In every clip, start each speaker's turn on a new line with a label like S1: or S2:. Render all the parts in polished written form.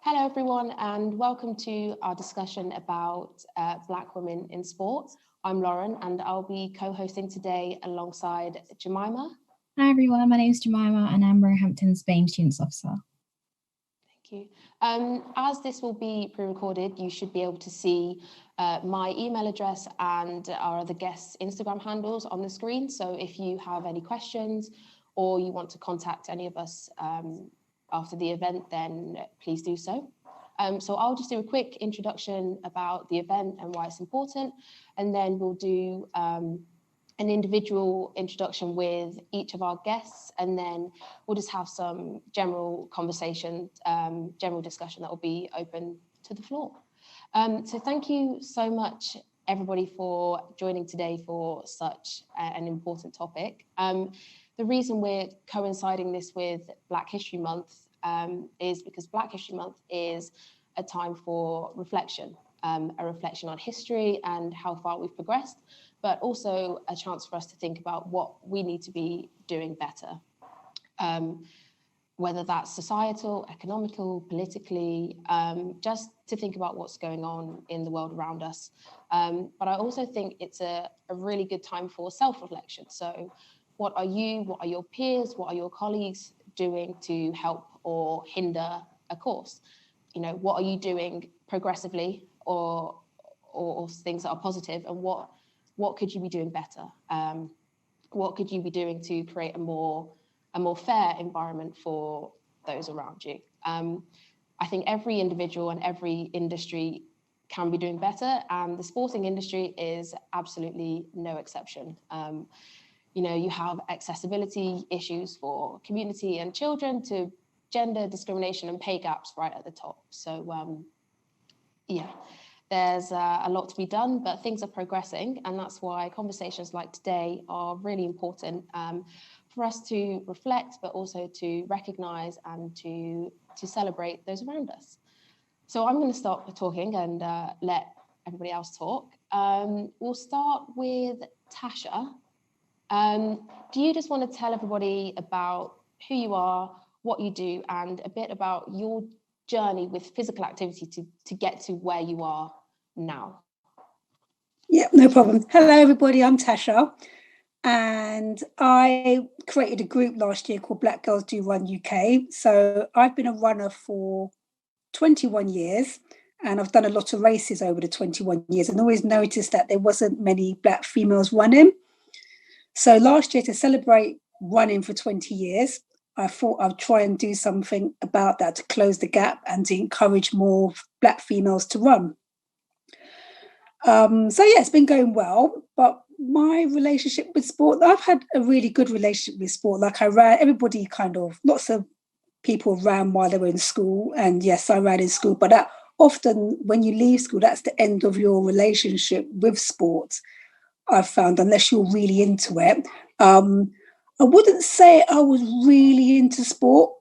S1: Hello everyone and welcome to our discussion about Black women in sports. I'm Lauren and I'll be co-hosting today alongside Jemima.
S2: Hi everyone, my name is Jemima and I'm Roehampton's BAME Students Officer.
S1: Thank you. As this will be pre-recorded, you should be able to see my email address and our other guests' Instagram handles on the screen. So if you have any questions or you want to contact any of us after the event, then please do so. So I'll just do a quick introduction about the event and why it's important, and then we'll do an individual introduction with each of our guests, and then we'll just have some general conversation, general discussion that will be open to the floor. So thank you so much, everybody, for joining today for such an important topic. The reason we're coinciding this with Black History Month is because Black History Month is a time for reflection, a reflection on history and how far we've progressed, but also a chance for us to think about what we need to be doing better, whether that's societal, economical, politically, just to think about what's going on in the world around us. But I also think it's a really good time for self-reflection. So what are your peers, what are your colleagues doing to help or hinder a course? You know, what are you doing progressively or things that are positive, and what could you be doing better? What could you be doing to create a more fair environment for those around you? I think every individual and every industry can be doing better, and the sporting industry is absolutely no exception. You know, you have accessibility issues for community and children to gender discrimination and pay gaps right at the top. So yeah, there's a lot to be done, but things are progressing, and that's why conversations like today are really important for us to reflect, but also to recognise and to celebrate those around us. So I'm going to start talking and let everybody else talk. We'll start with Tasha. Do you just want to tell everybody about who you are, what you do, and a bit about your journey with physical activity to get to where you are now?
S3: Yeah, no problem. Hello, everybody. I'm Tasha, and I created a group last year called Black Girls Do Run UK. So I've been a runner for 21 years, and I've done a lot of races over the 21 years, and always noticed that there wasn't many Black females running. So last year, to celebrate running for 20 years, I thought I'd try and do something about that to close the gap and to encourage more Black females to run. So yeah, it's been going well, but my relationship with sport, I've had a really good relationship with sport. Like lots of people ran while they were in school, and yes, I ran in school, but that often when you leave school, that's the end of your relationship with sport, I've found, unless you're really into it. I wouldn't say I was really into sport,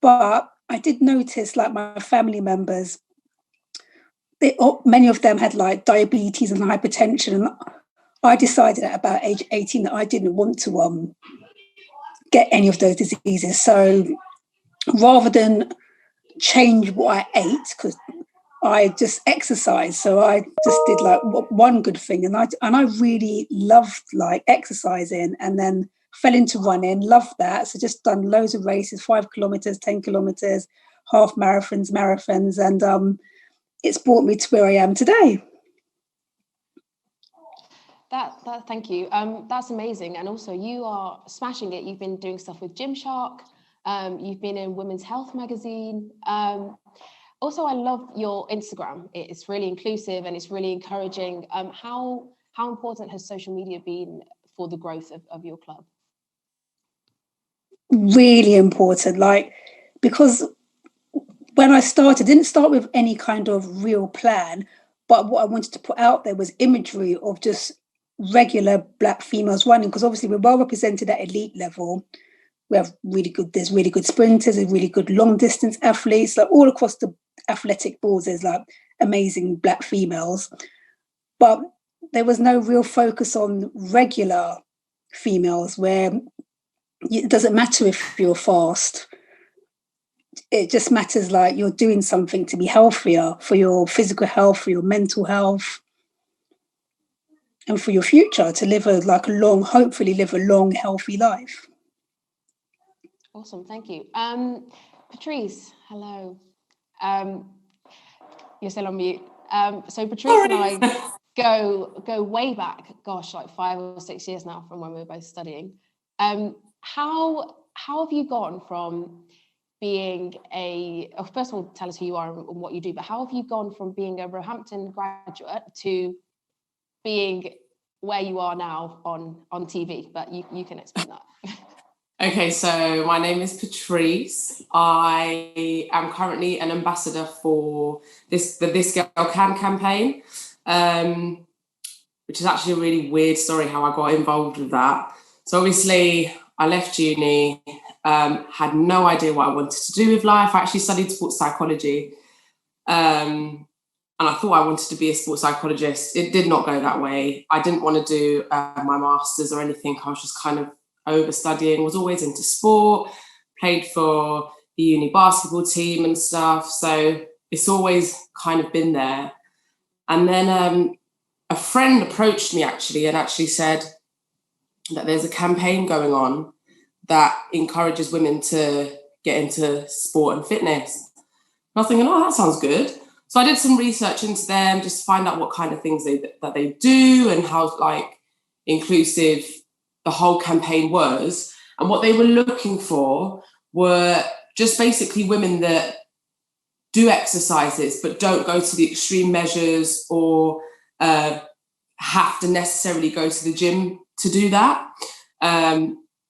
S3: but I did notice, like, my family members, many of them had like diabetes and hypertension, and I decided at about age 18 that I didn't want to get any of those diseases. So rather than change what I ate, because I just exercised, so I just did like one good thing, and I really loved like exercising, and then fell into running, loved that. So just done loads of races, 5 kilometers, 10 kilometers, half marathons, and it's brought me to where I am today.
S1: Thank you. That's amazing. And also you are smashing it. You've been doing stuff with Gymshark. You've been in Women's Health magazine. Also, I love your Instagram. It's really inclusive and it's really encouraging. How important has social media been for the growth of your club?
S3: Really important, because when I started, I didn't start with any kind of real plan, but what I wanted to put out there was imagery of just regular Black females running, because obviously we're well represented at elite level. We have there's really good sprinters, there's really good long distance athletes, like all across the athletic boards, there's like amazing Black females. But there was no real focus on regular females, where it doesn't matter if you're fast. it just matters like you're doing something to be healthier for your physical health, for your mental health, and for your future, to live hopefully live a long, healthy life.
S1: Awesome, thank you. Patrice, hello. You're still on mute. So Patrice and I go way back, gosh, like 5 or 6 years now from when we were both studying. How have you gone from being first of all, tell us who you are and what you do, but how have you gone from being a Roehampton graduate to being where you are now on TV? But you can explain that.
S4: Okay, so my name is Patrice. I am currently an ambassador for the This Girl Can campaign, which is actually a really weird story how I got involved with that. So obviously I left uni, had no idea what I wanted to do with life. I actually studied sports psychology, and I thought I wanted to be a sports psychologist. It did not go that way. I didn't want to do my master's or anything. I was just kind of overstudying, was always into sport, played for the uni basketball team and stuff. So it's always kind of been there. And then a friend approached me and said that there's a campaign going on that encourages women to get into sport and fitness. And I was thinking, oh, that sounds good. So I did some research into them just to find out what kind of things that they do and how like inclusive the whole campaign was. And what they were looking for were just basically women that do exercises but don't go to the extreme measures or have to necessarily go to the gym to do that.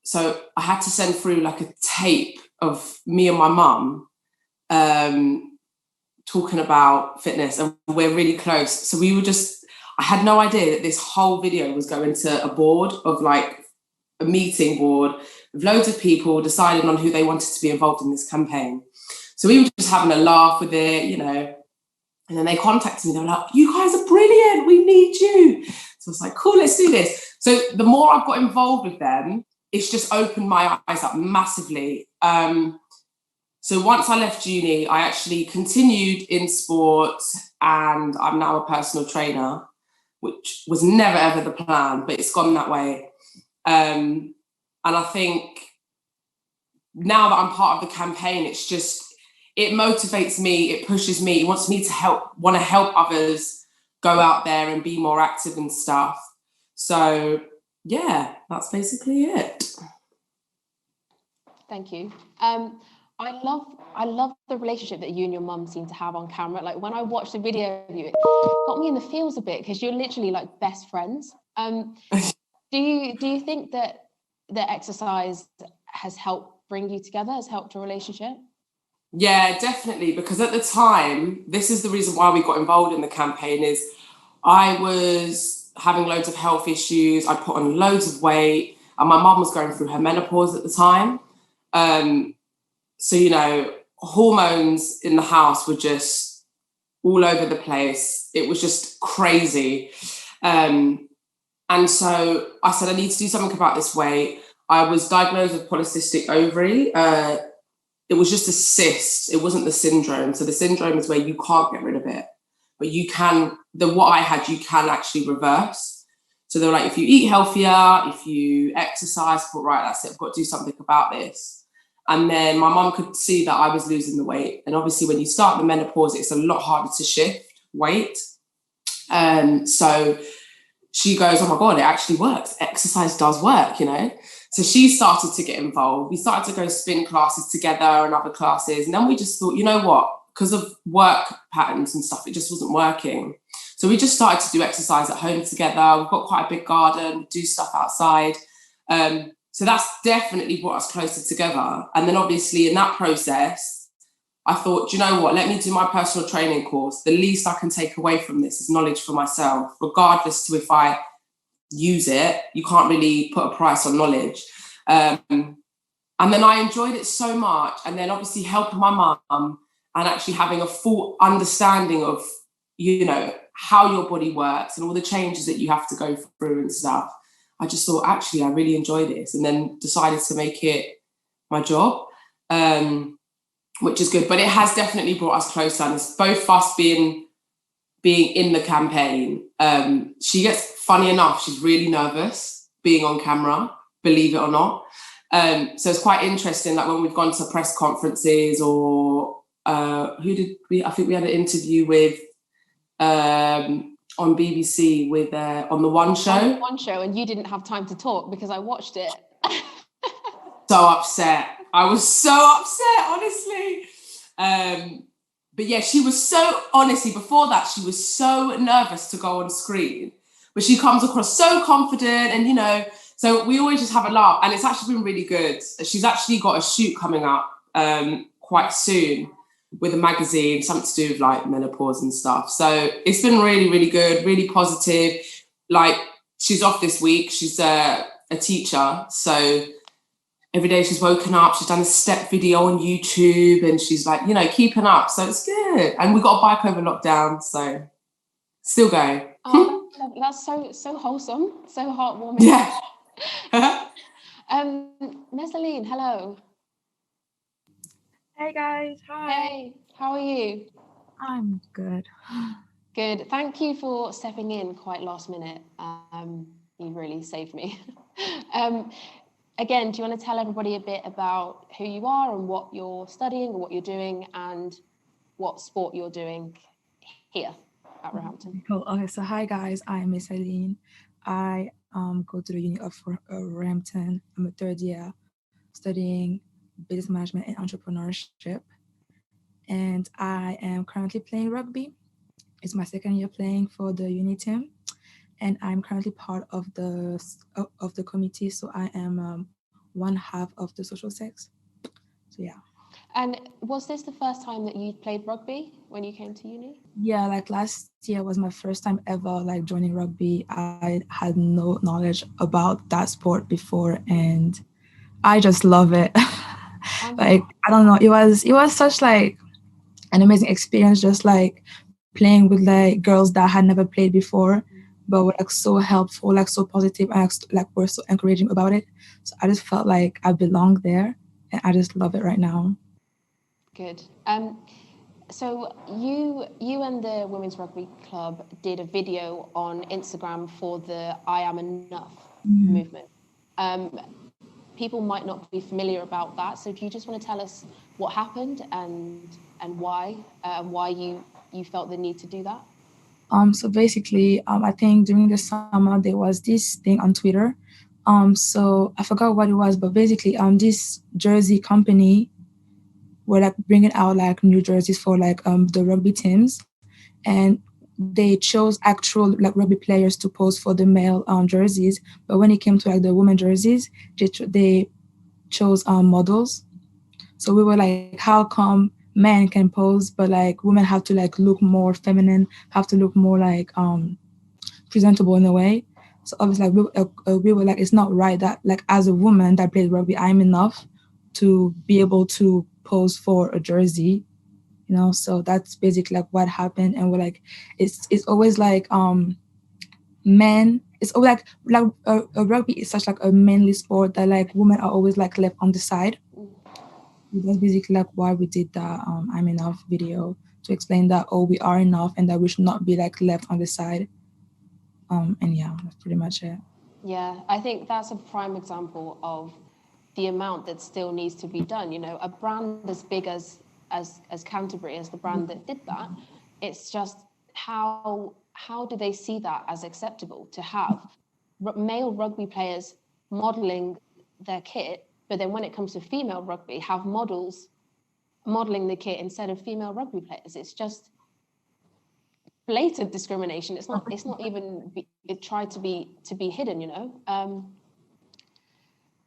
S4: So I had to send through like a tape of me and my mum talking about fitness, and we're really close. So I had no idea that this whole video was going to a board of like a meeting board with loads of people deciding on who they wanted to be involved in this campaign. So we were just having a laugh with it, you know, and then they contacted me. They were like, you guys are brilliant. We need you. So I was like, cool, let's do this. So the more I've got involved with them, it's just opened my eyes up massively. So once I left uni, I actually continued in sports, and I'm now a personal trainer, which was never ever the plan, but it's gone that way. And I think now that I'm part of the campaign, it motivates me, it pushes me, it wants me to want to help others go out there and be more active and stuff. So yeah, that's basically it.
S1: Thank you. I love the relationship that you and your mum seem to have on camera. Like when I watched the video of you, it got me in the feels a bit because you're literally like best friends. Do you think that the exercise has helped bring you together, has helped your relationship?
S4: Yeah, definitely. Because at the time, this is the reason why we got involved in the campaign, is I was having loads of health issues. I put on loads of weight, and my mum was going through her menopause at the time. So, you know, hormones in the house were just all over the place. It was just crazy. And so I said, I need to do something about this weight. I was diagnosed with polycystic ovary. It was just a cyst. It wasn't the syndrome. So the syndrome is where you can't get rid of it, but you can, what I had, you can actually reverse. So they were like, if you eat healthier, if you exercise, I thought, right, that's it. I've got to do something about this. And then my mum could see that I was losing the weight. And obviously when you start the menopause, it's a lot harder to shift weight. So she goes, oh my God, it actually works. Exercise does work, you know? So she started to get involved. We started to go spin classes together and other classes. And then we just thought, you know what? Because of work patterns and stuff, it just wasn't working. So we just started to do exercise at home together. We've got quite a big garden, do stuff outside. So that's definitely brought us closer together. And then obviously in that process, I thought, do you know what? Let me do my personal training course. The least I can take away from this is knowledge for myself, regardless to if I use it. You can't really put a price on knowledge. And then I enjoyed it so much. And then obviously helping my mum and actually having a full understanding of, you know, how your body works and all the changes that you have to go through and stuff. I just thought, actually, I really enjoy this, and then decided to make it my job. which is good. But it has definitely brought us closer, and it's both us being in the campaign. She gets, funny enough, she's really nervous being on camera, believe it or not. So it's quite interesting, like when we've gone to press conferences or I think we had an interview with on BBC with on the One Show.
S1: On the One Show, and you didn't have time to talk because I watched it.
S4: So upset. I was so upset, honestly. But yeah, she was so, honestly, before that, she was so nervous to go on screen. But she comes across so confident and, you know, so we always just have a laugh. And it's actually been really good. She's actually got a shoot coming up quite soon with a magazine, something to do with like menopause and stuff. So it's been really, really good, really positive. Like, she's off this week. She's a teacher. So every day she's woken up, she's done a step video on YouTube, and she's like, you know, keeping up. So it's good. And we got a bike over lockdown, so still going.
S1: Oh, that's so wholesome, so heartwarming.
S4: Yeah.
S1: Messaline, hello.
S5: Hey guys, hi.
S1: Hey, how are you?
S5: I'm good.
S1: Good. Thank you for stepping in quite last minute. You really saved me. Again, do you want to tell everybody a bit about who you are and what you're studying or what you're doing and what sport you're doing here at Roehampton?
S5: Cool. Okay, so hi guys, I'm Messaline. I go to the Uni of Roehampton. I'm a third year studying business management and entrepreneurship. And I am currently playing rugby. It's my second year playing for the uni team. And I'm currently part of the committee, so I am one half of the social sex. So yeah.
S1: And was this the first time that you played rugby when you came to uni?
S5: Yeah, like last year was my first time ever like joining rugby. I had no knowledge about that sport before, and I just love it. Like, I don't know, it was such like an amazing experience, just like playing with like girls that had never played before, but were like so helpful, like so positive, and like were so encouraging about it. So I just felt like I belonged there, and I just love it right now.
S1: Good. So you and the Women's Rugby Club did a video on Instagram for the I Am Enough movement. People might not be familiar about that, so do you just want to tell us what happened and why you felt the need to do that?
S5: So basically, I think during the summer there was this thing on Twitter. So I forgot what it was, but basically, this jersey company were like bringing out like new jerseys for like the rugby teams, and they chose actual like rugby players to pose for the male jerseys. But when it came to like the women jerseys, they chose models. So we were like, how come men can pose, but like women have to like look more feminine, have to look more like presentable in a way. So obviously like, we were like, it's not right that like as a woman that plays rugby, I'm enough to be able to pose for a jersey, you know. So that's basically like what happened. And we're like, it's always like men, it's always like rugby is such like a manly sport that like women are always like left on the side. That's basically like why we did that I'm Enough video, to explain that, oh, we are enough and that we should not be like left on the side. And yeah, that's pretty much it.
S1: Yeah, I think that's a prime example of the amount that still needs to be done. You know, a brand as big as Canterbury, as the brand that did that, it's just how do they see that as acceptable to have male rugby players modelling their kit, but then when it comes to female rugby, have models modelling the kit instead of female rugby players? It's just blatant discrimination. It's not even it tried to be hidden, you know.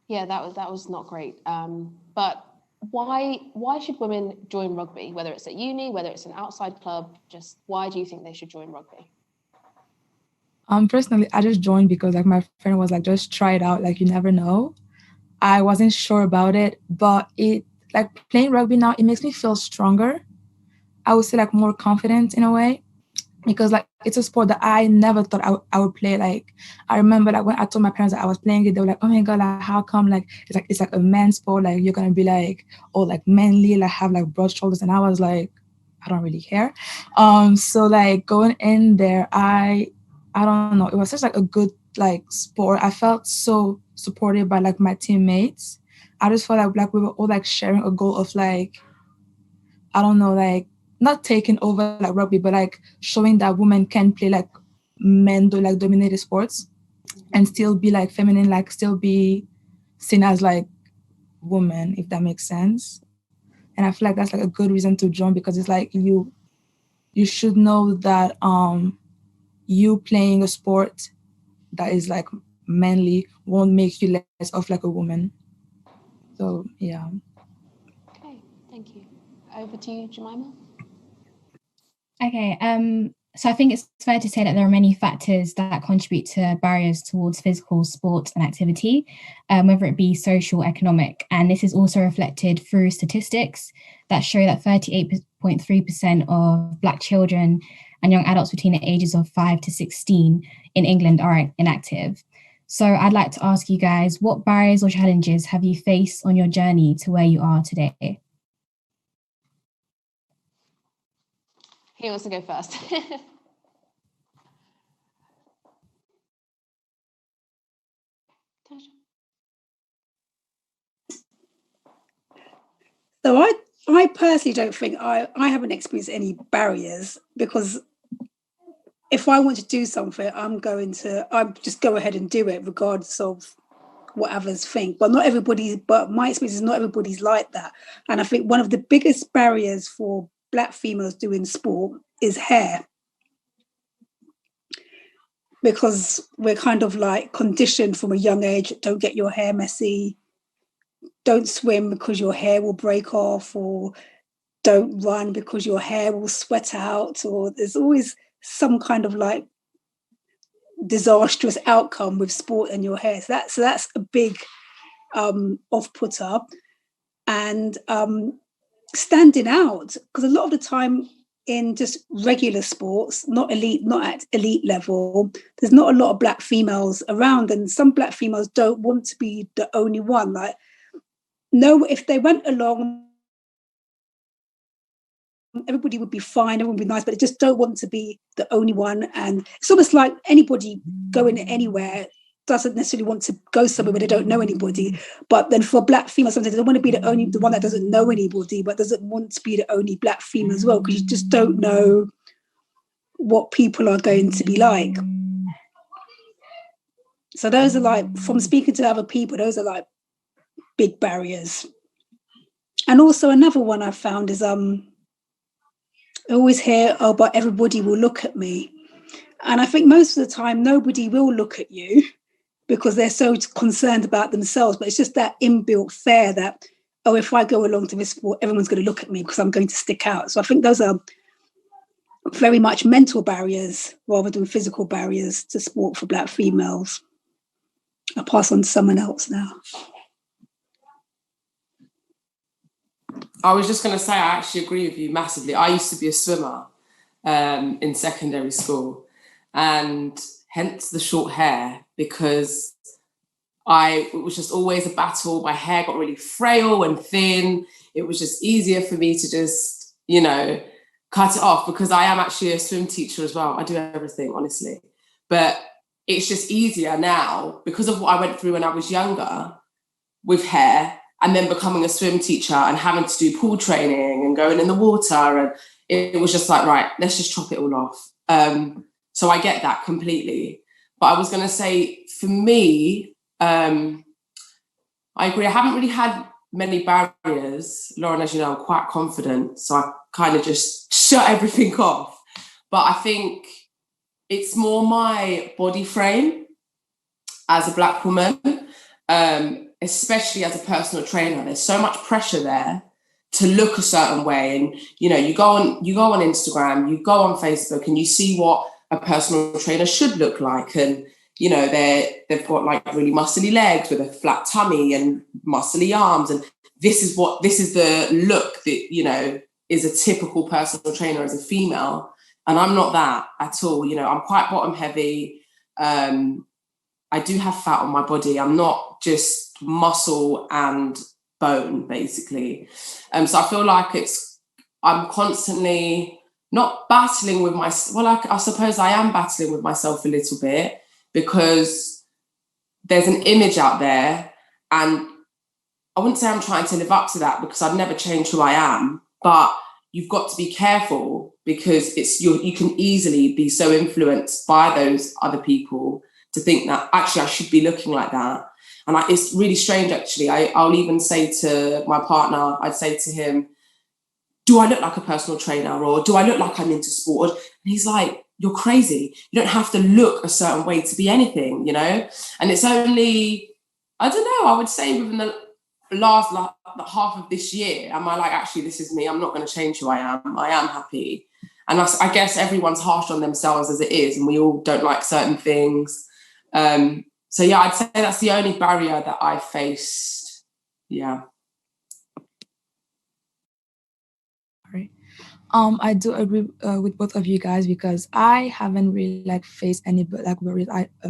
S1: Yeah, that was not great. But why should women join rugby, whether it's at uni, whether it's an outside club? Just why do you think they should join rugby?
S5: Personally, I just joined because like my friend was like, just try it out, like you never know. I wasn't sure about it, but it like playing rugby now, it makes me feel stronger. I would say like more confident in a way. because like it's a sport that I never thought I would play. Like I remember like when I told my parents that I was playing it, they were like, "Oh my god, like how come like it's like a man's sport, like you're gonna be like like manly, like have like broad shoulders," and I was like, I don't really care. So like going in there, I don't know, it was such like a good like sport. I felt so supported by like my teammates. I just felt like we were all like sharing a goal of like, I don't know, like not taking over like rugby, but like showing that women can play like men do like dominated sports and still be like feminine, like still be seen as like women, if that makes sense. And I feel like that's like a good reason to join, because it's like you should know that you playing a sport that is like manly won't make you less of like a woman. So yeah.
S1: Okay, thank you. Over to you, Jemima.
S2: Okay, so I think it's fair to say that there are many factors that contribute to barriers towards physical sport and activity, whether it be social, economic, and this is also reflected through statistics that show that 38.3% of Black children and young adults between the ages of 5 to 16 in England are inactive. So I'd like to ask you guys, what barriers or challenges have you faced on your journey to where you are today?
S1: Who wants to go first? Tasha.
S3: So I personally don't think I haven't experienced any barriers, because if I want to do something, I'm just go ahead and do it regardless of what others think. But my experience is not everybody's like that. And I think one of the biggest barriers for Black females doing sport is hair, because we're kind of like conditioned from a young age: don't get your hair messy, don't swim because your hair will break off, or don't run because your hair will sweat out, or there's always some kind of like disastrous outcome with sport and your hair. So that's a big off-putter. And standing out, because a lot of the time in just regular sports, not at elite level, there's not a lot of Black females around, and some Black females don't want to be the only one. Like, no, if they went along, everybody would be fine, everyone would be nice, but they just don't want to be the only one. And it's almost like anybody going anywhere doesn't necessarily want to go somewhere where they don't know anybody. But then for Black females, sometimes they don't want to be the one that doesn't know anybody, but doesn't want to be the only Black female as well, because you just don't know what people are going to be like. So those are like, from speaking to other people, those are like big barriers. And also another one I found is I always hear, "Oh, but everybody will look at me." And I think most of the time, nobody will look at you because they're so concerned about themselves. But it's just that inbuilt fear that, oh, if I go along to this sport, everyone's going to look at me because I'm going to stick out. So I think those are very much mental barriers rather than physical barriers to sport for Black females. I'll pass on to someone else now.
S4: I was just going to say, I actually agree with you massively. I used to be a swimmer in secondary school, and hence the short hair, because it was just always a battle. My hair got really frail and thin. It was just easier for me to just, cut it off, because I am actually a swim teacher as well. I do everything, honestly. But it's just easier now because of what I went through when I was younger with hair, and then becoming a swim teacher and having to do pool training and going in the water. And it was just like, right, let's just chop it all off. So I get that completely. But I was going to say, for me, I agree. I haven't really had many barriers. Lauren, as you know, I'm quite confident. So I kind of just shut everything off. But I think it's more my body frame as a Black woman. Especially as a personal trainer, there's so much pressure there to look a certain way. And, you go on Instagram, you go on Facebook, and you see what a personal trainer should look like. And, they've got like really muscly legs with a flat tummy and muscly arms. And this is the look that, is a typical personal trainer as a female. And I'm not that at all. You know, I'm quite bottom heavy. I do have fat on my body. I'm not just muscle and bone, basically. So I feel like I'm constantly not battling with I suppose I am battling with myself a little bit, because there's an image out there, and I wouldn't say I'm trying to live up to that, because I've never changed who I am, but you've got to be careful, because you can easily be so influenced by those other people to think that actually I should be looking like that. And it's really strange, actually. I'll even say to my partner, I'd say to him, do I look like a personal trainer, or do I look like I'm into sport? And he's like, you're crazy. You don't have to look a certain way to be anything, you know? And it's only, I don't know, I would say within the last the half of this year, am I like, actually, this is me. I'm not going to change who I am. I am happy. And I guess everyone's harsh on themselves as it is, and we all don't like certain things. So yeah, I'd say that's the only barrier that I faced. Yeah.
S5: I do agree with both of you guys, because I haven't really like faced any like worries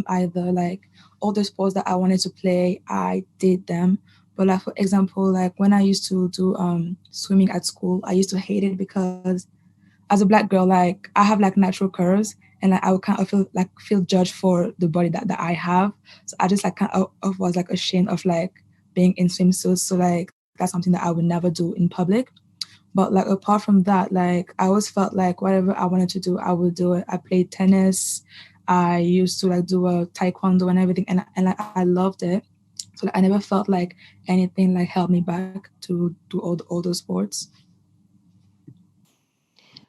S5: either. Like all the sports that I wanted to play, I did them. But like, for example, like when I used to do swimming at school, I used to hate it because as a Black girl, like I have like natural curves, and like, I would kind of feel judged for the body that I have. So I just like kind of was like ashamed of like being in swimsuits. So like that's something that I would never do in public. But like apart from that, like I always felt like whatever I wanted to do, I would do it. I played tennis. I used to like do a taekwondo and everything, and like I loved it. So like, I never felt like anything like held me back to do all those sports.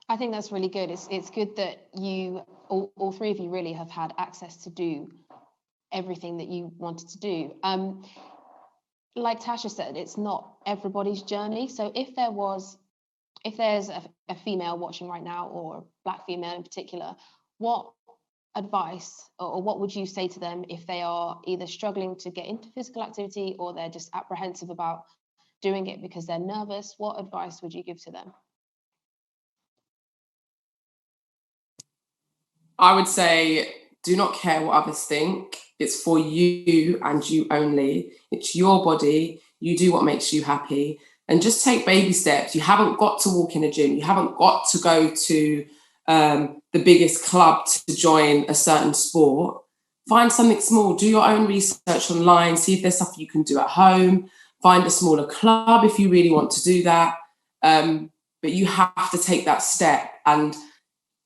S1: I think that's really good. It's good that you all three of you really have had access to do everything that you wanted to do. Like Tasha said, it's not everybody's journey. So if there's a female watching right now, or a Black female in particular, what advice or what would you say to them if they are either struggling to get into physical activity, or they're just apprehensive about doing it because they're nervous? What advice would you give to them?
S4: I would say, do not care what others think. It's for you and you only. It's your body. You do what makes you happy. And just take baby steps. You haven't got to walk in a gym. You haven't got to go to the biggest club to join a certain sport. Find something small. Do your own research online. See if there's stuff you can do at home. Find a smaller club if you really want to do that. But you have to take that step. And,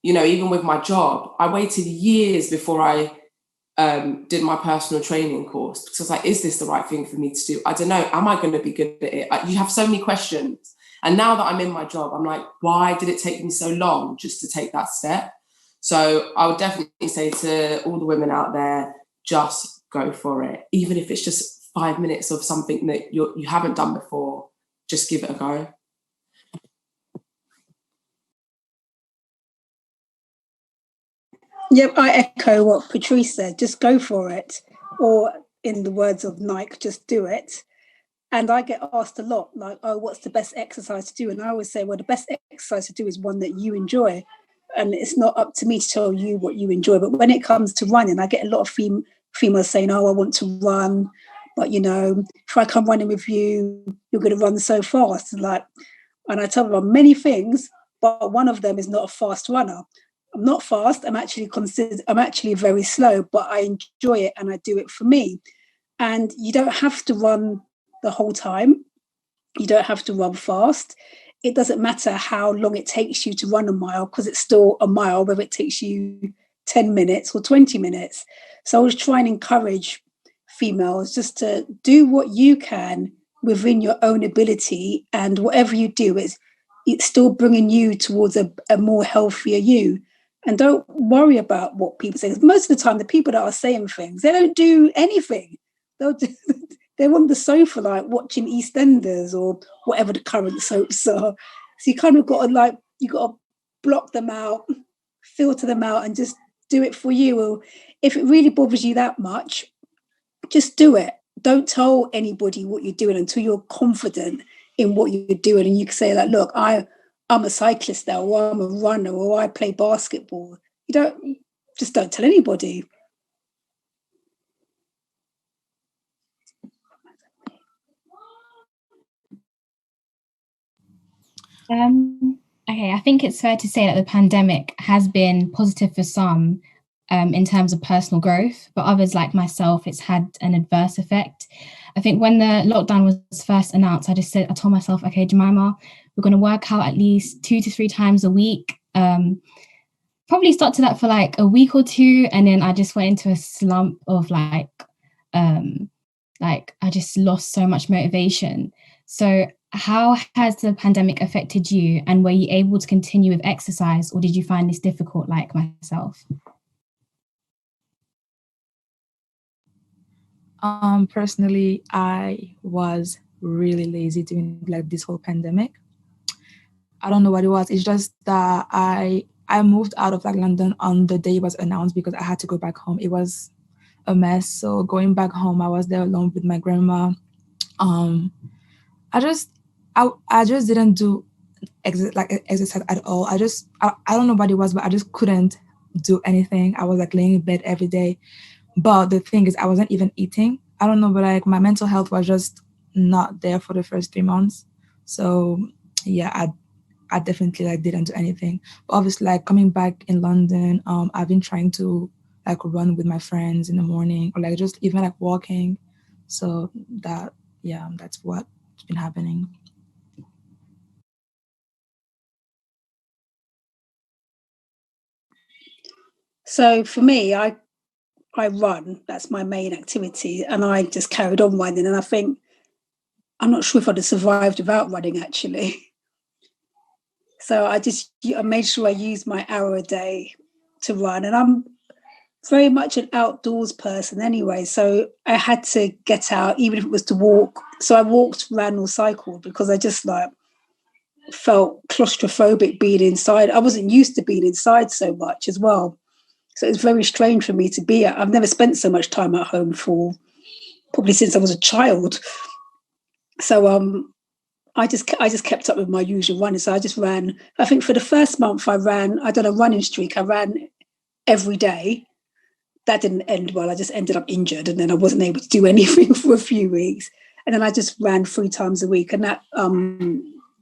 S4: you know, even with my job, I waited years before I did my personal training course, because I was like, is this the right thing for me to do? I don't know. Am I going to be good at it? You have so many questions. And now that I'm in my job, I'm like, why did it take me so long just to take that step? So I would definitely say to all the women out there, just go for it. Even if it's just 5 minutes of something that you haven't done before, just give it a go.
S3: Yep, I echo what Patrice said. Just go for it. Or in the words of Nike, just do it. And I get asked a lot, like, oh, what's the best exercise to do? And I always say, well, the best exercise to do is one that you enjoy. And it's not up to me to tell you what you enjoy. But when it comes to running, I get a lot of females saying, oh, I want to run. But, you know, if I come running with you, you're going to run so fast. And I tell them many things, but one of them is not a fast runner. I'm not fast. I'm actually very slow, but I enjoy it and I do it for me. And you don't have to run the whole time. You don't have to run fast. It doesn't matter how long it takes you to run a mile, because it's still a mile, whether it takes you 10 minutes or 20 minutes. So I was trying to encourage females just to do what you can within your own ability, and whatever you do, it's still bringing you towards a more healthier you. And don't worry about what people say. Most of the time, the people that are saying things, they don't do anything. They're on the sofa, like watching EastEnders or whatever the current soaps are. So you kind of got to block them out, filter them out, and just do it for you. Or if it really bothers you that much, just do it. Don't tell anybody what you're doing until you're confident in what you're doing. And you can say, like, look, I I'm a cyclist now, or I'm a runner, or I play basketball. You don't tell anybody.
S2: Okay, I think it's fair to say that the pandemic has been positive for some in terms of personal growth, but others like myself, it's had an adverse effect. I think when the lockdown was first announced, I told myself, okay, Jemima, we're going to work out at least 2 to 3 times a week. Probably stuck to that for like a week or two, and then I just went into a slump of like I just lost so much motivation. So how has the pandemic affected you, and were you able to continue with exercise, or did you find this difficult like myself?
S5: Personally, I was really lazy during like this whole pandemic. I don't know what it was. It's just that I moved out of like London on the day it was announced because I had to go back home. It was a mess. So going back home, I was there alone with my grandma. I just didn't do exercise at all. I don't know what it was, but I just couldn't do anything. I was like laying in bed every day. But the thing is, I wasn't even eating. I don't know, but like my mental health was just not there for the first 3 months. So yeah, I definitely like didn't do anything. But obviously, like coming back in London, I've been trying to like run with my friends in the morning, or like just even like walking. So that's what's been happening.
S3: So for me, I run. That's my main activity, and I just carried on running. And I think I'm not sure if I'd have survived without running, actually. So I made sure I used my hour a day to run, and I'm very much an outdoors person anyway. So I had to get out, even if it was to walk. So I walked, ran, or cycled because I just like felt claustrophobic being inside. I wasn't used to being inside so much as well. So it's very strange for me to be at. I've never spent so much time at home for probably since I was a child. So I just kept up with my usual running. So I just ran. I think for the first month I done a running streak. I ran every day. That didn't end well. I just ended up injured, and then I wasn't able to do anything for a few weeks. And then I just ran 3 times a week, and that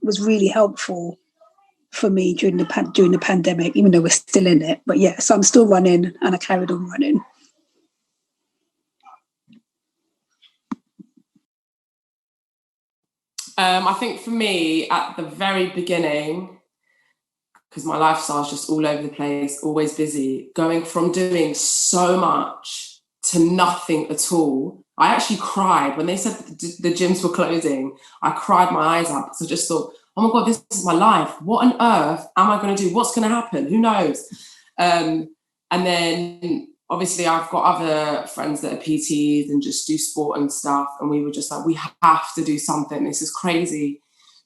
S3: was really helpful for me during the pandemic, even though we're still in it. But yeah, so I'm still running, and I carried on running.
S4: I think for me, at the very beginning, because my lifestyle is just all over the place, always busy, going from doing so much to nothing at all. I actually cried when they said the gyms were closing. I cried my eyes out because I just thought, oh my God, this is my life. What on earth am I going to do? What's going to happen? Who knows? And then obviously I've got other friends that are PTs and just do sport and stuff. And we were just like, we have to do something. This is crazy.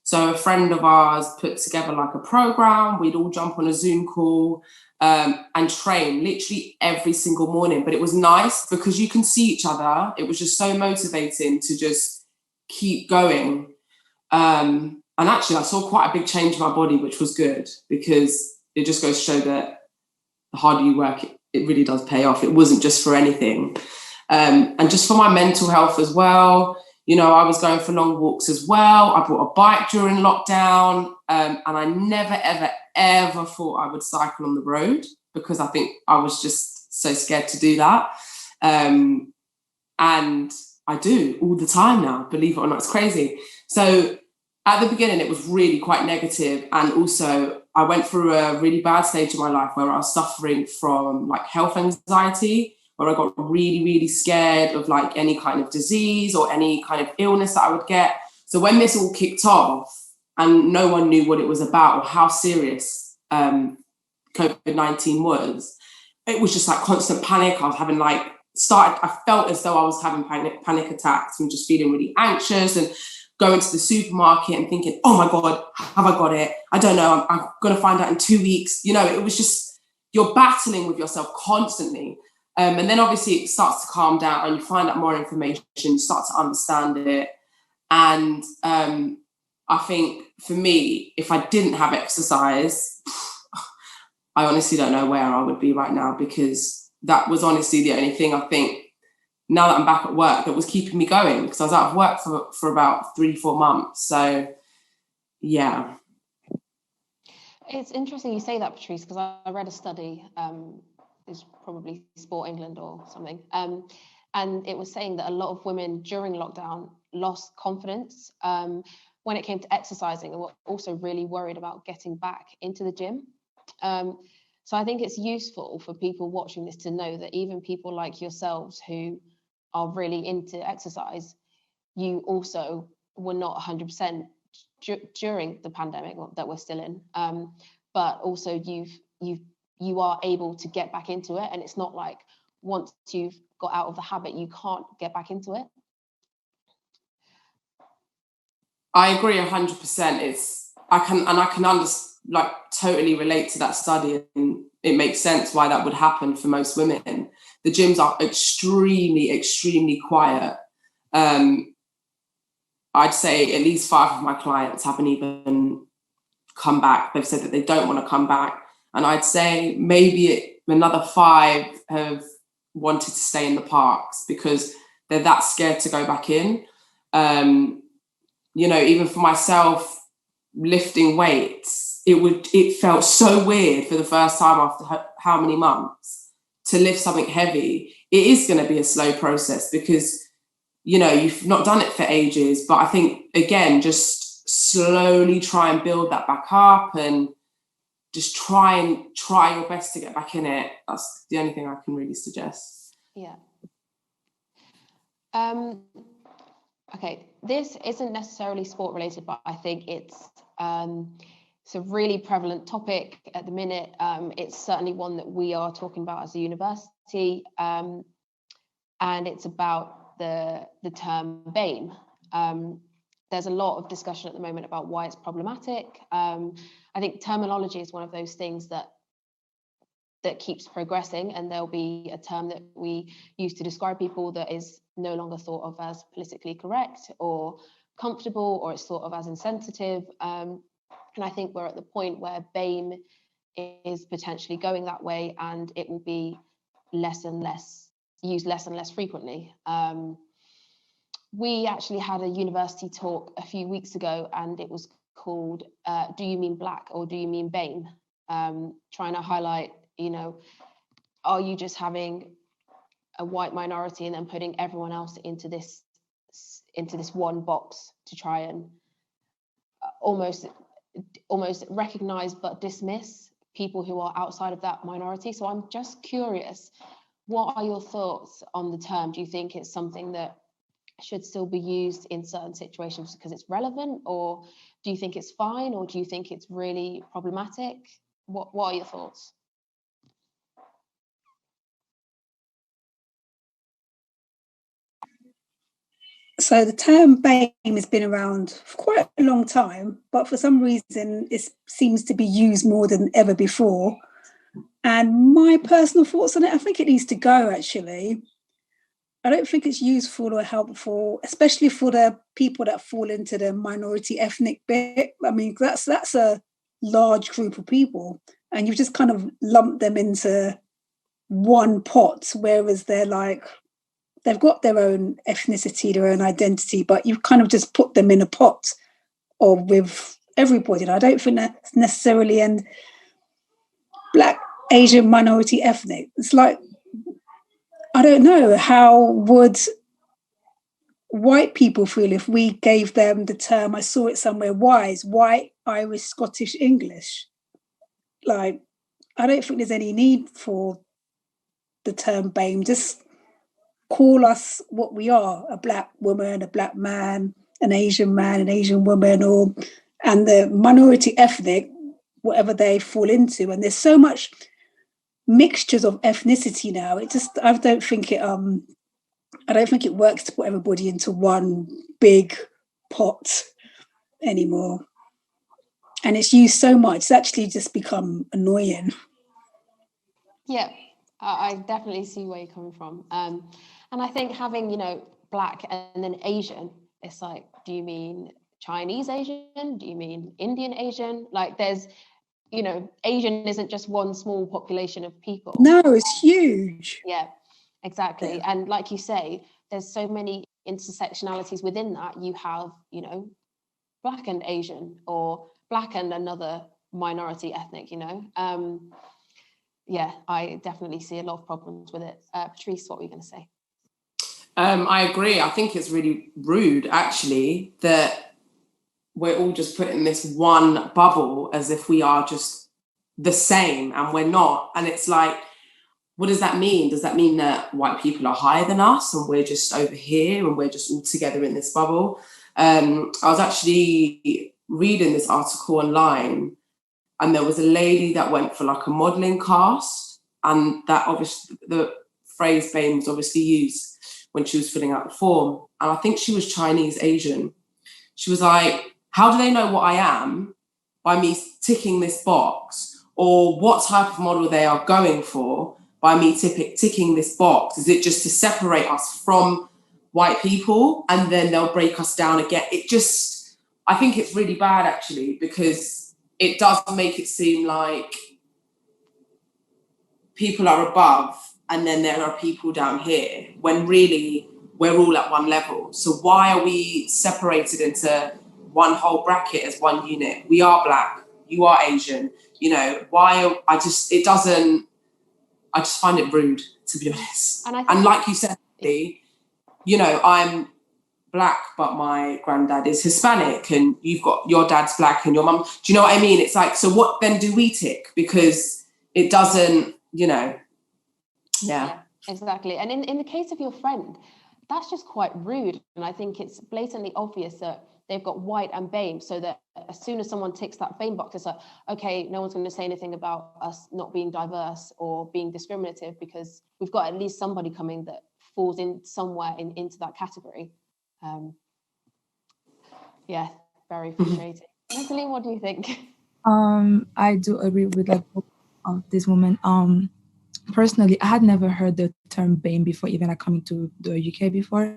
S4: So a friend of ours put together like a program. We'd all jump on a Zoom call and train literally every single morning. But it was nice because you can see each other. It was just so motivating to just keep going. And actually, I saw quite a big change in my body, which was good because it just goes to show that the harder you work, it really does pay off. It wasn't just for anything. And just for my mental health as well. You know, I was going for long walks as well. I bought a bike during lockdown, and I never, ever, ever thought I would cycle on the road because I think I was just so scared to do that. And I do all the time now, believe it or not, it's crazy. So at the beginning, it was really quite negative. And also I went through a really bad stage in my life where I was suffering from like health anxiety, where I got really, really scared of like any kind of disease or any kind of illness that I would get. So when this all kicked off and no one knew what it was about or how serious COVID-19 was, it was just like constant panic. I was having I felt as though I was having panic attacks and just feeling really anxious and going to the supermarket and thinking, oh my God, have I got it? I don't know. I'm going to find out in 2 weeks. You know, it was just, you're battling with yourself constantly. And then obviously it starts to calm down and you find out more information, you start to understand it. And I think for me, if I didn't have exercise, I honestly don't know where I would be right now, because that was honestly the only thing I think, now that I'm back at work, that was keeping me going, because I was out of work for about 3-4 months. So yeah.
S1: It's interesting you say that, Patrice, because I read a study, it's probably Sport England or something, and it was saying that a lot of women during lockdown lost confidence when it came to exercising, and were also really worried about getting back into the gym. So I think it's useful for people watching this to know that even people like yourselves who are really into exercise, you also were not 100% during the pandemic that we're still in, but also you are able to get back into it, and it's not like once you've got out of the habit you can't get back into it.
S4: I agree 100%. I can totally relate to that study, and it makes sense why that would happen for most women. The gyms are extremely, extremely quiet. I'd say at least 5 of my clients haven't even come back. They've said that they don't want to come back. And I'd say maybe another 5 have wanted to stay in the parks because they're that scared to go back in. Even for myself, lifting weights, it felt so weird for the first time after how many months to lift something heavy. It is going to be a slow process because, you've not done it for ages. But I think, again, just slowly try and build that back up and just try your best to get back in it. That's the only thing I can really suggest.
S1: Yeah. Okay, this isn't necessarily sport related, but I think it's a really prevalent topic at the minute. It's certainly one that we are talking about as a university, and it's about the term BAME. There's a lot of discussion at the moment about why it's problematic. I think terminology is one of those things that keeps progressing, and there'll be a term that we use to describe people that is no longer thought of as politically correct or comfortable, or it's thought of as insensitive. And I think we're at the point where BAME is potentially going that way, and it will be used less and less frequently. We actually had a university talk a few weeks ago, and it was called Do You Mean Black or Do You Mean BAME? Trying to highlight, are you just having a white minority and then putting everyone else into this one box to try and almost recognize but dismiss people who are outside of that minority? So I'm just curious, what are your thoughts on the term? Do you think it's something that should still be used in certain situations because it's relevant, or do you think it's fine, or do you think it's really problematic? What are your thoughts?
S3: So the term BAME has been around for quite a long time, but for some reason it seems to be used more than ever before. And my personal thoughts on it, I think it needs to go, actually. I don't think it's useful or helpful, especially for the people that fall into the minority ethnic bit. I mean, that's a large group of people, and you just kind of lump them into one pot, whereas they've got their own ethnicity, their own identity, but you kind of just put them in a pot or with everybody. And I don't think that's necessarily in Black, Asian, minority, ethnic. It's like, I don't know, how would white people feel if we gave them the term, I saw it somewhere, WISE, white, Irish, Scottish, English? Like, I don't think there's any need for the term BAME. Just call us what we are, a Black woman, a Black man, an Asian woman, and the minority ethnic, whatever they fall into. And there's so much mixtures of ethnicity now. I don't think it works to put everybody into one big pot anymore. And it's used so much, it's actually just become annoying.
S1: Yeah, I definitely see where you're coming from. And I think having, Black and then Asian, it's like, do you mean Chinese Asian? Do you mean Indian Asian? Like there's, you know, Asian isn't just one small population of people.
S3: No, it's huge.
S1: Yeah, exactly.
S3: Yeah.
S1: And like you say, there's so many intersectionalities within that. You have, you know, Black and Asian, or Black and another minority ethnic, you know. Yeah, I definitely see a lot of problems with it. Patrice, what were you going to say?
S4: I agree. I think it's really rude, actually, that we're all just put in this one bubble as if we are just the same, and we're not. And it's like, what does that mean? Does that mean that white people are higher than us and we're just over here and we're just all together in this bubble? I was actually reading this article online, and there was a lady that went for like a modelling cast, and that obviously the phrase BAME was obviously used when she was filling out the form. And I think she was Chinese Asian. She was like, how do they know what I am by me ticking this box? Or what type of model they are going for by me ticking this box? Is it just to separate us from white people and then they'll break us down again? It just, I think it's really bad, actually, because it does make it seem like people are above and then there are people down here, when really we're all at one level. So why are we separated into one whole bracket as one unit? We are Black, you are Asian, you know, I just find it rude, to be honest. And like you said, you know, I'm Black, but my granddad is Hispanic, and you've got your dad's Black and your mum. Do you know what I mean? It's like, so what then do we tick? Because it doesn't, you know, yeah,
S1: exactly. And in the case of your friend, that's just quite rude. And I think it's blatantly obvious that they've got white and BAME, so that as soon as someone ticks that BAME box, it's like, okay, no one's going to say anything about us not being diverse or being discriminative, because we've got at least somebody coming that falls in somewhere into that category. Yeah, very frustrating. Messaline, what do you think?
S5: I do agree with like this woman. Personally, I had never heard the term BAME before, even like coming to the UK before.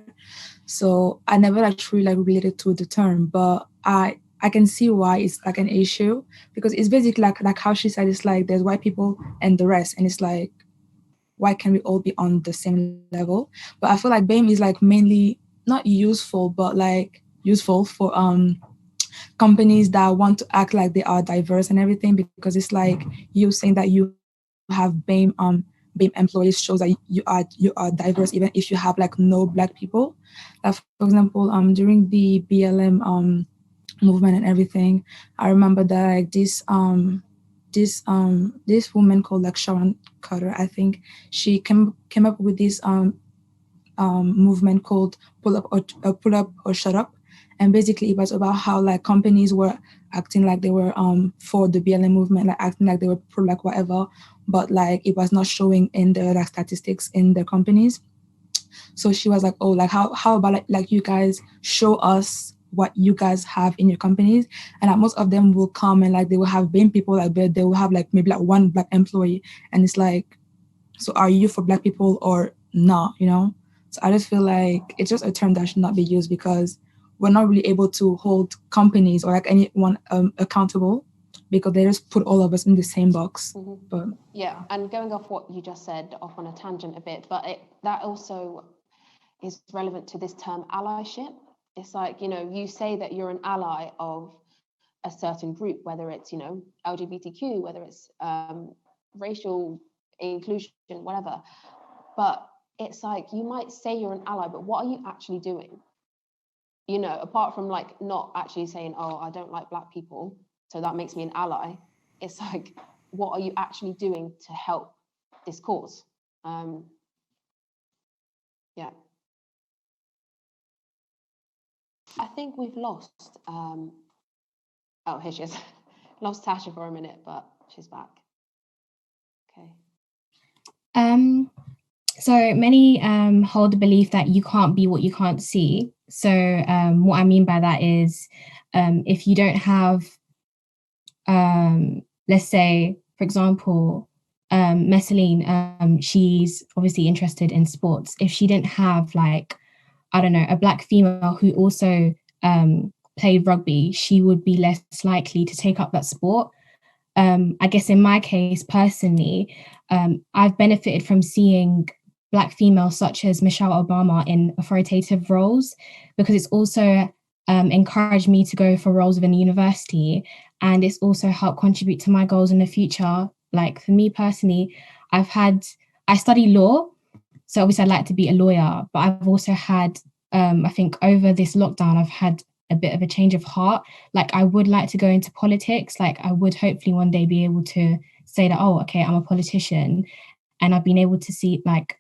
S5: So I never actually like related to the term, but I can see why it's like an issue, because it's basically like how she said, it's like there's white people and the rest, and it's like, why can't we all be on the same level? But I feel like BAME is like mainly not useful, but like useful for companies that want to act like they are diverse and everything, because it's like you saying that you have BAME employees shows that you are diverse, even if you have like no Black people. Like, for example, during the BLM movement and everything, I remember that like this woman called like Sharon Carter, I think, she came up with this movement called pull up or shut up. And basically it was about how like companies were acting like they were for the BLM movement, like acting like they were pro like whatever, but like it was not showing in the like statistics in the companies. So she was like, oh, like how about like you guys show us what you guys have in your companies. And like most of them will come and like they will have BAME people, like they will have like maybe like one Black employee, and it's like, so are you for Black people or not, you know? So I just feel like it's just a term that should not be used, because we're not really able to hold companies or like anyone accountable, because they just put all of us in the same box.
S1: Mm-hmm.
S5: But
S1: yeah, and going off what you just said, off on a tangent a bit, but that also is relevant to this term allyship. It's like, you know, you say that you're an ally of a certain group, whether it's, you know, LGBTQ, whether it's racial inclusion, whatever. But it's like, you might say you're an ally, but what are you actually doing? You know, apart from like not actually saying, oh, I don't like Black people, so that makes me an ally. It's like, what are you actually doing to help this cause? Yeah. I think we've lost, oh, here she is. Lost Tasha for a minute, but she's back. Okay.
S2: So many hold the belief that you can't be what you can't see. So what I mean by that is if you don't have, let's say, for example, Messaline, she's obviously interested in sports. If she didn't have like, I don't know, a Black female who also played rugby, she would be less likely to take up that sport. I guess in my case, personally, I've benefited from seeing Black females such as Michelle Obama in authoritative roles, because it's also encouraged me to go for roles within the university, and it's also helped contribute to my goals in the future. Like for me personally, I study law, so obviously I'd like to be a lawyer, but I've also had, I think over this lockdown, I've had a bit of a change of heart. Like I would like to go into politics. Like I would hopefully one day be able to say that, oh, okay, I'm a politician. And I've been able to see, like,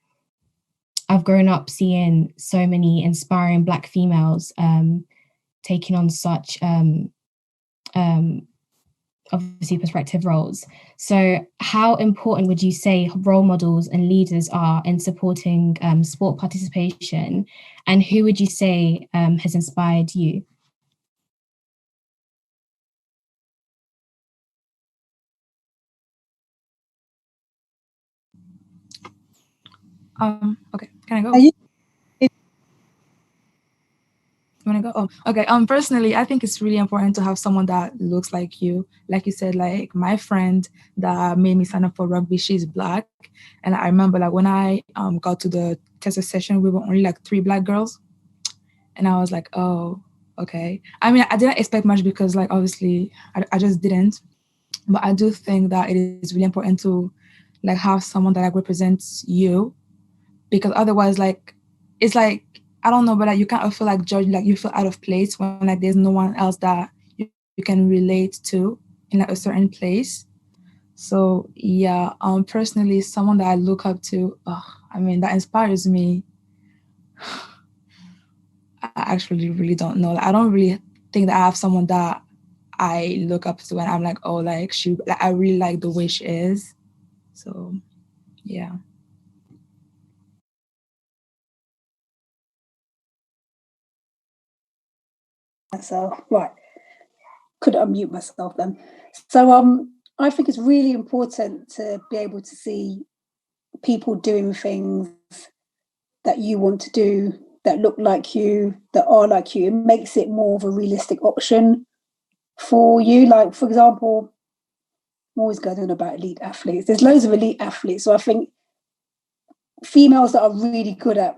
S2: I've grown up seeing so many inspiring Black females taking on such obviously prospective roles. So how important would you say role models and leaders are in supporting sport participation? And who would you say has inspired you?
S5: Okay, can I go?
S3: Are you-
S5: You want to go? Oh, okay. Personally, I think it's really important to have someone that looks like you. Like you said, like my friend that made me sign up for rugby, she's Black. And I remember like when I got to the Tasha session, we were only like 3 Black girls. And I was like, oh, okay. I mean, I didn't expect much because like, obviously I just didn't. But I do think that it is really important to like have someone that like represents you, because otherwise like, it's like, I don't know, but like you kind of feel like judged, like you feel out of place when like there's no one else that you can relate to in like a certain place. So yeah, personally, someone that I look up to, I mean, that inspires me. I actually really don't know. Like, I don't really think that I have someone that I look up to and I'm like, oh, like she, like I really like the way she is. So yeah.
S3: So right, could unmute myself then. So I think it's really important to be able to see people doing things that you want to do, that look like you, that are like you. It makes it more of a realistic option for you. Like, for example, I'm always going on about elite athletes. There's loads of elite athletes. So I think females that are really good at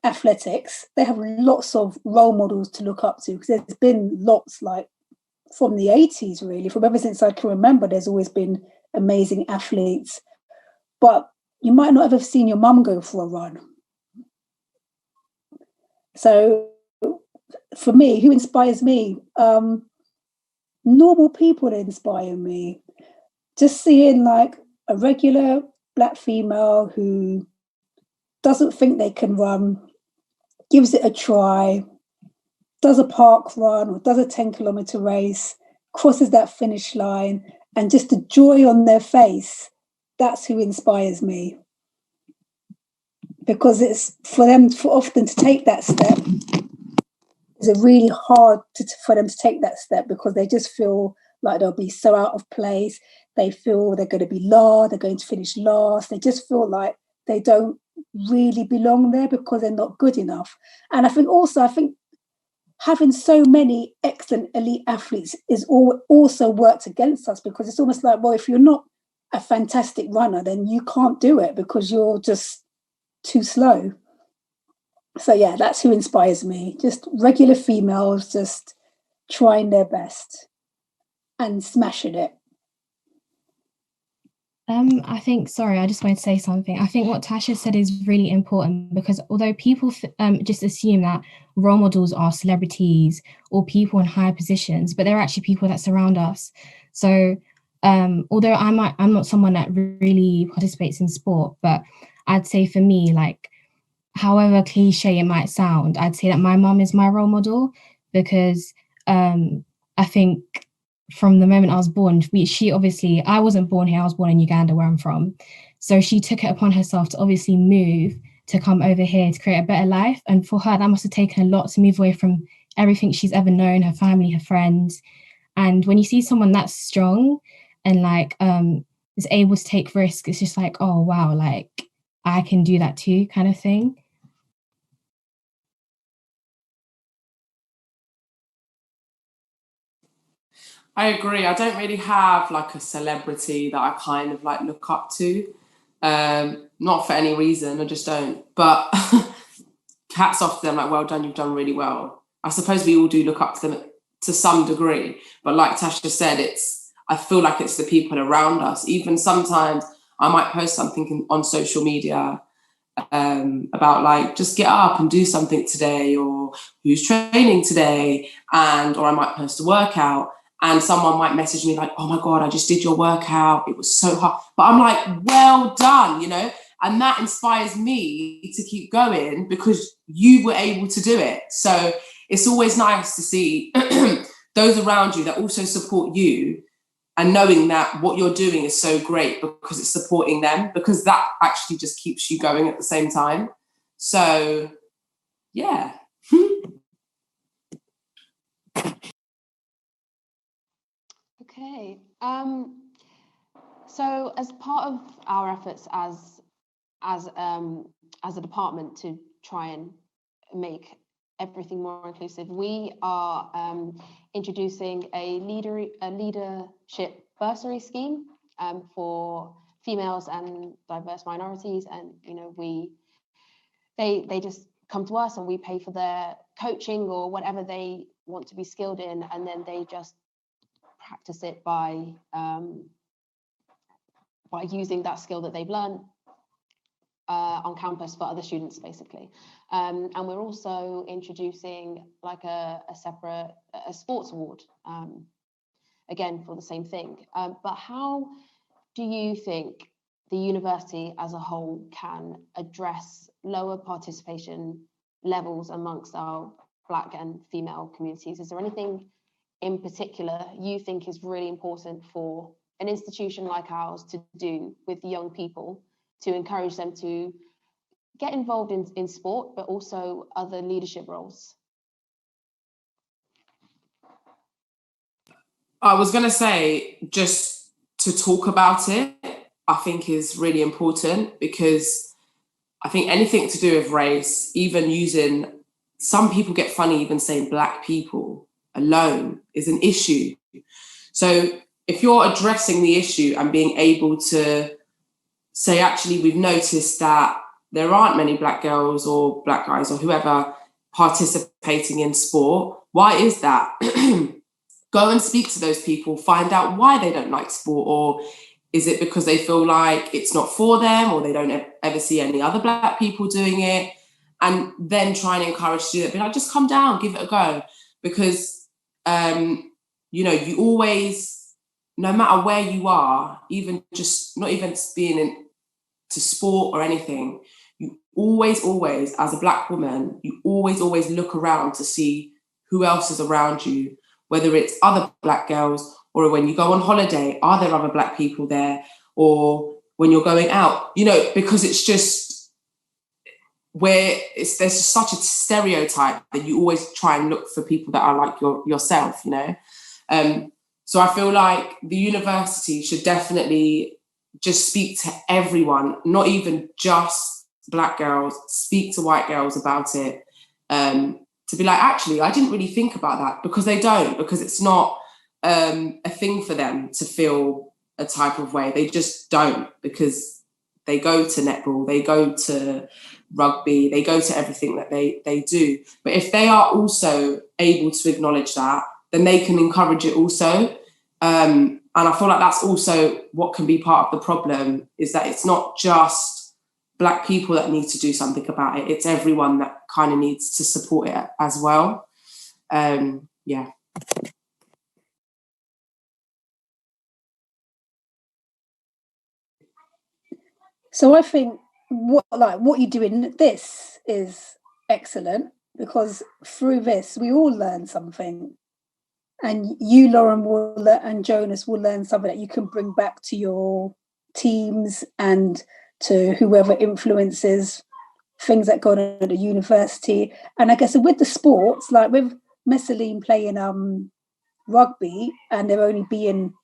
S3: athletics, they have lots of role models to look up to, because there's been lots, like from the 80s, really, from ever since I can remember, there's always been amazing athletes. But you might not have seen your mum go for a run. So for me, who inspires me? Normal people that inspire me. Just seeing like a regular Black female who doesn't think they can run, gives it a try, does a park run or does a 10-kilometer race, crosses that finish line, and just the joy on their face, that's who inspires me. Because it's for them often to take that step, it's really hard for them to take that step, because they just feel like they'll be so out of place. They feel they're going to be last, they're going to finish last. They just feel like they don't really belong there because they're not good enough. And I think having so many excellent elite athletes is also worked against us, because it's almost like, well, if you're not a fantastic runner, then you can't do it because you're just too slow. So yeah, that's who inspires me. Just regular females just trying their best and smashing it.
S2: I think, sorry, I just wanted to say something. I think what Tasha said is really important, because although people just assume that role models are celebrities or people in higher positions, but they're actually people that surround us. So although I'm not someone that really participates in sport, but I'd say for me, like, however cliche it might sound, I'd say that my mum is my role model, because I think from the moment I was born, I wasn't born here, I was born in Uganda, where I'm from. So she took it upon herself to obviously move to come over here to create a better life. And for her, that must have taken a lot to move away from everything she's ever known, her family, her friends. And when you see someone that's strong and like is able to take risks, it's just like, oh wow, like I can do that too, kind of thing.
S4: I agree. I don't really have like a celebrity that I kind of like look up to. Not for any reason, I just don't. But hats off to them, like, well done, you've done really well. I suppose we all do look up to them to some degree, but like Tasha said, I feel like it's the people around us. Even sometimes I might post something on social media about like, just get up and do something today, or who's training today, or I might post a workout and someone might message me like, oh my God, I just did your workout, it was so hard. But I'm like, well done, you know? And that inspires me to keep going because you were able to do it. So it's always nice to see those around you that also support you, and knowing that what you're doing is so great because it's supporting them, because that actually just keeps you going at the same time. So, yeah.
S1: Okay. So as part of our efforts as a department to try and make everything more inclusive, we are introducing a leadership bursary scheme for females and diverse minorities, and you know, they just come to us and we pay for their coaching or whatever they want to be skilled in, and then they just practice it by using that skill that they've learned on campus for other students, basically. And we're also introducing like a separate sports award, again, for the same thing. But how do you think the university as a whole can address lower participation levels amongst our Black and female communities? Is there anything in particular you think is really important for an institution like ours to do with young people to encourage them to get involved in sport, but also other leadership roles?
S4: I was going to say, just to talk about it, I think is really important, because I think anything to do with race, even using, some people get funny even saying Black people alone is an issue. So if you're addressing the issue and being able to say, actually, we've noticed that there aren't many Black girls or Black guys or whoever participating in sport, why is that? Go and speak to those people, find out why they don't like sport, or is it because they feel like it's not for them, or they don't ever see any other Black people doing it, and then try and encourage to do it. Be like, just come down, give it a go, because you know, you always, no matter where you are, even just not even being into sport or anything, you always, as a Black woman, you always look around to see who else is around you, whether it's other Black girls, or when you go on holiday, are there other Black people there? Or when you're going out, you know, because it's just where there's just such a stereotype that you always try and look for people that are like yourself, you know? So I feel like the university should definitely just speak to everyone, not even just Black girls, speak to white girls about it. To be like, actually, I didn't really think about that, because they don't, because it's not a thing for them to feel a type of way. They just don't, because they go to netball, they go to rugby, they go to everything that they do. But if they are also able to acknowledge that, then they can encourage it also. And I feel like that's also what can be part of the problem, is that it's not just Black people that need to do something about it. It's everyone that kind of needs to support it as well. Yeah.
S3: So I think what you do in this is excellent, because through this we all learn something, and you, Lauren, and Jonas will learn something that you can bring back to your teams and to whoever influences things that go on at the university. And I guess with the sports, like with Messaline playing rugby, and there only being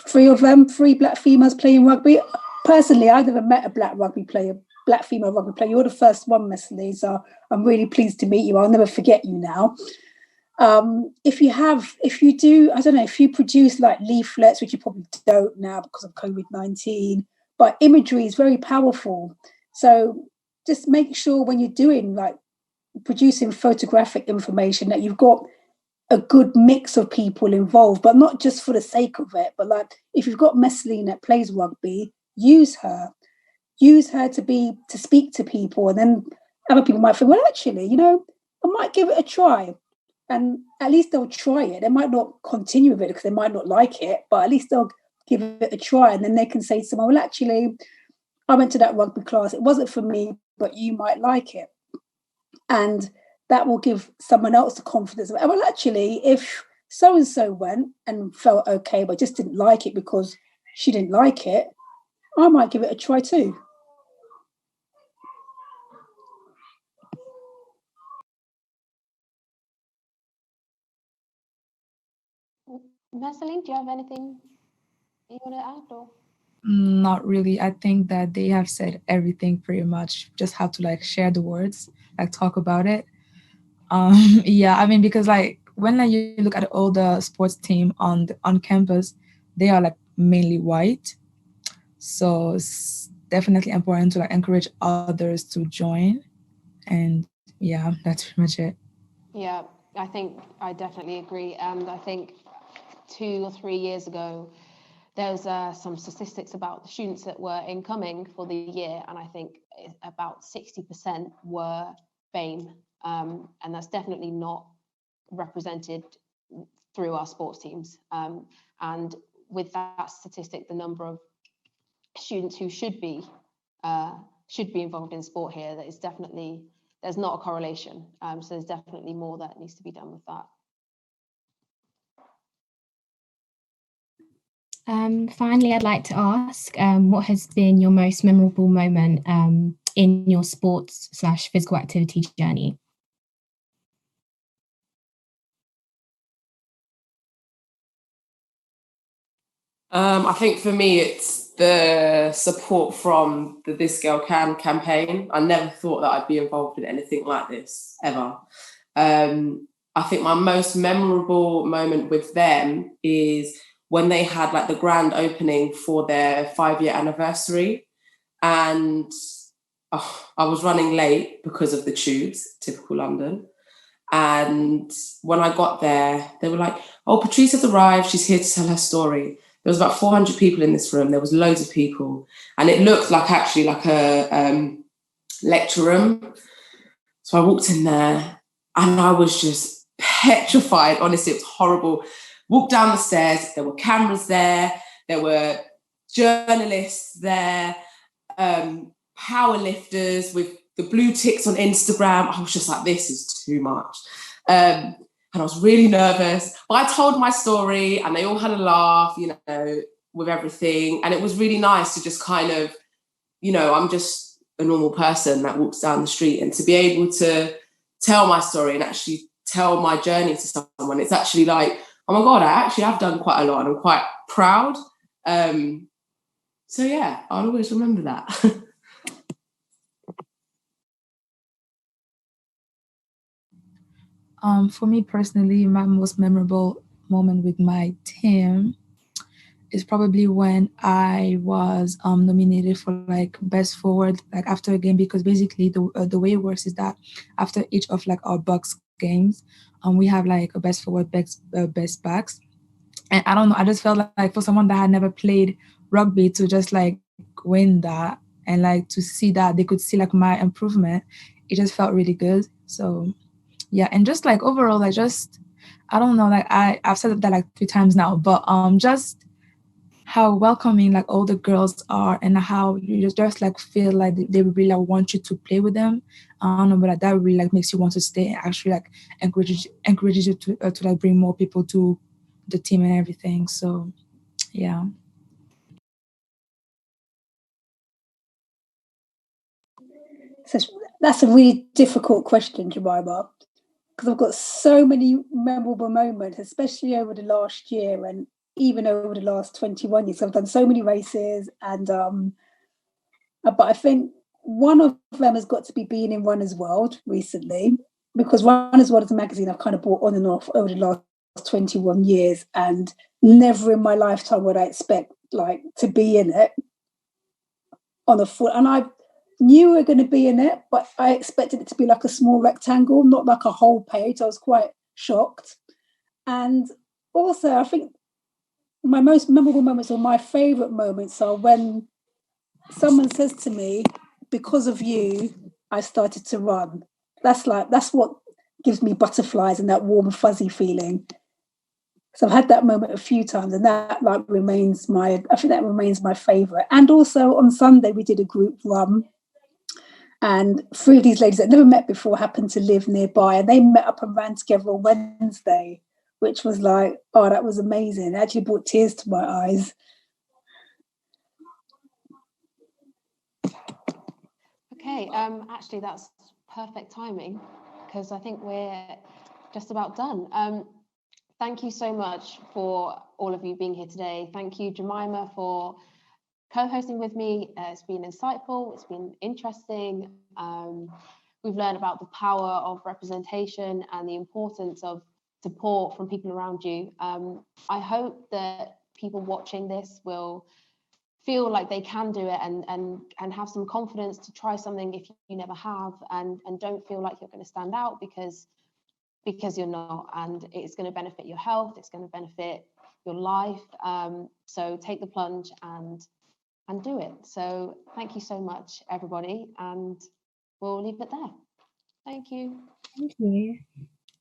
S3: three Black females playing rugby. Personally, I've never met a Black female rugby player. You're the first one, Messaline, so I'm really pleased to meet you. I'll never forget you now. if you produce like leaflets, which you probably don't now because of COVID-19, but imagery is very powerful. So just make sure when you're doing like producing photographic information that you've got a good mix of people involved, but not just for the sake of it. But like if you've got Messaline that plays rugby, use her to speak to people, and then other people might think, well, actually, I might give it a try. And at least they'll try it. They might not continue with it because they might not like it, but at least they'll give it a try. And then they can say to someone, well, actually, I went to that rugby class. It wasn't for me, but you might like it. And that will give someone else the confidence. Well, actually, if so-and-so went and felt okay, but just didn't like it because she didn't like it, I might give it a try too.
S1: Messaline, do you have anything you want to add? Or?
S5: Not really. I think that they have said everything pretty much. Just have to like share the words, like talk about it. Yeah, I mean, because like when like, you look at all the sports team on campus, they are like mainly white. So it's definitely important to like encourage others to join. And yeah, that's pretty much it.
S1: Yeah, I think I definitely agree. And I think 2 or 3 years ago, there's some statistics about the students that were incoming for the year, and I think about 60% were BAME, and that's definitely not represented through our sports teams. And with that statistic, the number of students who should be involved in sport here, that is definitely, there's not a correlation. So there's definitely more that needs to be done with that.
S2: Finally, I'd like to ask, what has been your most memorable moment in your sports/physical activity journey?
S4: I think for me, it's the support from the This Girl Can campaign. I never thought that I'd be involved in anything like this, ever. I think my most memorable moment with them is when they had like the grand opening for their 5-year anniversary. And I was running late because of the tubes, typical London. And when I got there, they were like, oh, Patrice has arrived. She's here to tell her story. There was about 400 people in this room. There was loads of people. And it looked like actually like a lecture room. So I walked in there and I was just petrified. Honestly, it was horrible. Walked down the stairs. There were cameras there. There were journalists there, power lifters with the blue ticks on Instagram. I was just like, this is too much. And I was really nervous. But I told my story and they all had a laugh, with everything. And it was really nice to just kind of, I'm just a normal person that walks down the street, and to be able to tell my story and actually tell my journey to someone, it's actually like, oh my God, I actually have done quite a lot and I'm quite proud. So yeah, I'll always remember that.
S5: For me personally, my most memorable moment with my team is probably when I was nominated for like best forward, like after a game, because basically the way it works is that after each of like our Bucks games, we have like a best forward, best backs, and I don't know, I just felt like for someone that had never played rugby to just like win that and like to see that they could see like my improvement, it just felt really good. So yeah, and just like overall, like just I don't know, like I've said that like 3 times now, but just how welcoming like all the girls are and how you just like feel like they really like, want you to play with them. I don't know, but like, that really like makes you want to stay and actually like encourages you to like bring more people to the team and everything. So yeah.
S3: So that's a really difficult question, Jemima, because I've got so many memorable moments, especially over the last year and even over the last 21 years. I've done so many races, and but I think one of them has got to be being in Runners World recently, because Runners World is a magazine I've kind of bought on and off over the last 21 years, and never in my lifetime would I expect like to be in it on a full, and I knew we were going to be in it, but I expected it to be like a small rectangle, not like a whole page. I was quite shocked. And also I think my most memorable moments, or my favorite moments, are when someone says to me, because of you I started to run. That's what gives me butterflies and that warm fuzzy feeling. So I've had that moment a few times, and that remains my favorite. And also on Sunday we did a group run, and 3 of these ladies that I'd never met before happened to live nearby, and they met up and ran together on Wednesday, which was like, oh, that was amazing. It actually brought tears to my eyes.
S1: Okay, actually that's perfect timing, because I think we're just about done. Thank you so much for all of you being here today. Thank you, Jemima, for co-hosting with me. It's been insightful, it's been interesting. We've learned about the power of representation and the importance of support from people around you. I hope that people watching this will feel like they can do it and have some confidence to try something if you never have, and don't feel like you're going to stand out because you're not, and it's going to benefit your health, it's going to benefit your life. So take the plunge and do it. So thank you so much, everybody, and we'll leave it there. Thank you.
S2: Thank you.